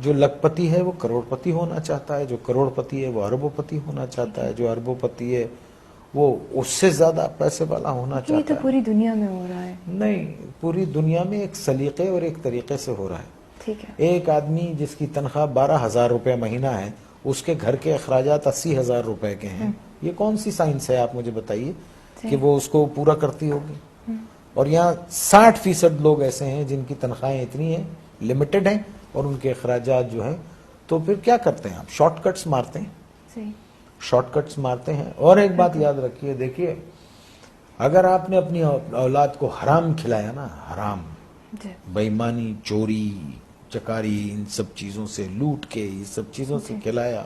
جو لکھپتی ہے وہ کروڑ پتی ہونا چاہتا ہے، جو کروڑ پتی ہے وہ اربوں پتی ہونا چاہتا ہے، جو اربوں پتی ہے وہ اس سے زیادہ پیسے والا ہونا یہ چاہتا تو ہے۔ پوری دنیا میں ہو رہا ہے۔ نہیں، پوری دنیا میں ایک سلیقے اور ایک طریقے سے ہو رہا ہے۔ ٹھیک ہے۔ ایک آدمی جس کی تنخواہ 12,000 روپے مہینہ ہے، اس کے گھر کے اخراجات 80,000 روپے کے ہیں، یہ کون سی سائنس ہے آپ مجھے بتائیے کہ وہ اس کو پورا کرتی ہوگی؟ اور یہاں 60% لوگ ایسے ہیں جن کی تنخواہیں اتنی ہیں، لمیٹڈ ہیں، اور ان کے اخراجات جو ہیں، تو پھر کیا کرتے ہیں آپ؟ شارٹ کٹس مارتے ہیں، صحیح۔ شارٹ کٹس مارتے ہیں۔ اور ایک بات یاد رکھیے، دیکھیے اگر آپ نے اپنی اولاد کو حرام کھلایا نا، حرام، جی۔ بے ایمانی، چوری چکاری، ان سب چیزوں سے، لوٹ کے یہ سب چیزوں سے کھلایا،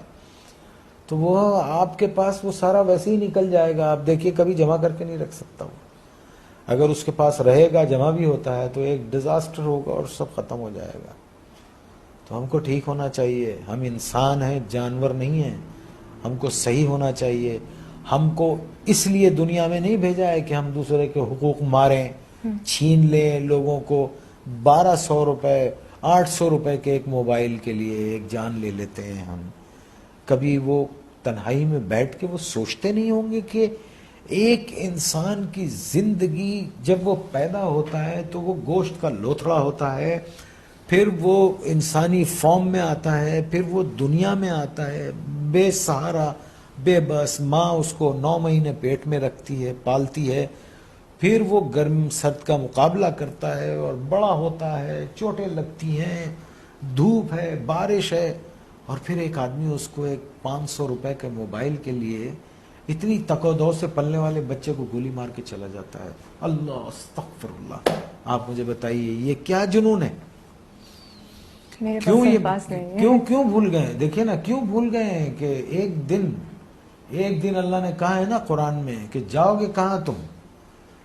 تو وہ آپ کے پاس وہ سارا ویسے ہی نکل جائے گا۔ آپ دیکھیے کبھی جمع کر کے نہیں رکھ سکتا وہ، اگر اس کے پاس رہے گا، جمع بھی ہوتا ہے تو ایک ڈیزاسٹر ہوگا اور سب ختم ہو جائے گا۔ تو ہم کو ٹھیک ہونا چاہیے، ہم انسان ہیں، جانور نہیں ہیں، ہم کو صحیح ہونا چاہیے۔ ہم کو اس لیے دنیا میں نہیں بھیجا ہے کہ ہم دوسرے کے حقوق ماریں، چھین لیں لوگوں کو۔ 1200 روپے، 800 روپے کے ایک موبائل کے لیے ایک جان لے لیتے ہیں ہم۔ کبھی وہ تنہائی میں بیٹھ کے وہ سوچتے نہیں ہوں گے کہ ایک انسان کی زندگی جب وہ پیدا ہوتا ہے تو وہ گوشت کا لوتھڑا ہوتا ہے، پھر وہ انسانی فارم میں آتا ہے، پھر وہ دنیا میں آتا ہے بے سہارا، بے بس، ماں اس کو 9 مہینے پیٹ میں رکھتی ہے، پالتی ہے، پھر وہ گرم سرد کا مقابلہ کرتا ہے اور بڑا ہوتا ہے، چوٹیں لگتی ہیں، دھوپ ہے، بارش ہے، اور پھر ایک آدمی اس کو ایک 500 روپے کے موبائل کے لیے اتنی تک و دو سے پلنے والے بچے کو گولی مار کے چلا جاتا ہے۔ اللہ استغفر اللہ! آپ مجھے بتائیے یہ کیا جنون ہے؟ میرے کیوں پاس یہ پاس نہیں ہے۔ کیوں بھول گئے؟ دیکھیے نا، کیوں بھول گئے ہیں کہ ایک دن اللہ نے کہا ہے نا قرآن میں کہ جاؤ گے کہاں تم؟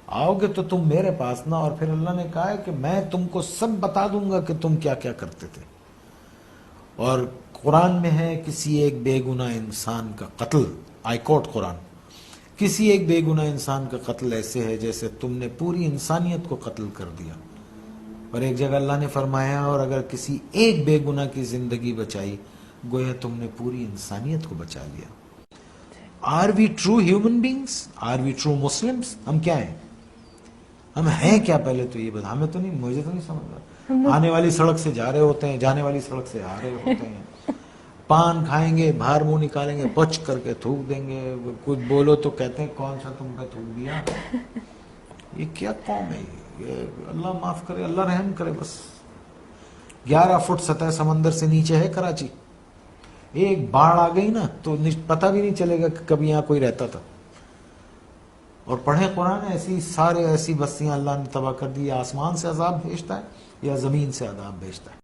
آؤ گے تو تم میرے پاس نا، اور پھر اللہ نے کہا ہے کہ میں تم کو سب بتا دوں گا کہ تم کیا کیا کرتے تھے۔ اور قرآن میں ہے کسی ایک بے گناہ انسان کا قتل، آئی کوٹ قرآن، کسی ایک بے گناہ انسان کا قتل ایسے ہے جیسے تم نے پوری انسانیت کو قتل کر دیا۔ اور ایک جگہ اللہ نے فرمایا اور اگر کسی ایک بے گناہ کی زندگی بچائی گویا تم نے پوری انسانیت کو بچا لیا۔ Are we true human beings? Are we true Muslims? ہم کیا ہیں؟ ہم ہیں کیا؟ پہلے تو یہ بتا، ہمیں تو نہیں، مجھے تو نہیں سمجھ رہا۔ آنے والی سڑک سے جا رہے ہوتے ہیں، جانے والی سڑک سے آ رہے ہوتے ہیں، پان کھائیں گے، باہر منہ نکالیں گے، پچ کر کے تھوک دیں گے، کچھ بولو تو کہتے ہیں کون سا تم پہ تھوک دیا۔ یہ کیا قوم ہے یہ؟ اللہ معاف کرے، اللہ رحم کرے۔ بس 11 فٹ سطح سمندر سے نیچے ہے کراچی، ایک باڑھ آ گئی نا تو پتہ بھی نہیں چلے گا کہ کبھی یہاں کوئی رہتا تھا۔ اور پڑھیں قرآن، ایسی بستیاں اللہ نے تباہ کر دی۔ یا آسمان سے عذاب بھیجتا ہے یا زمین سے عذاب بھیجتا ہے۔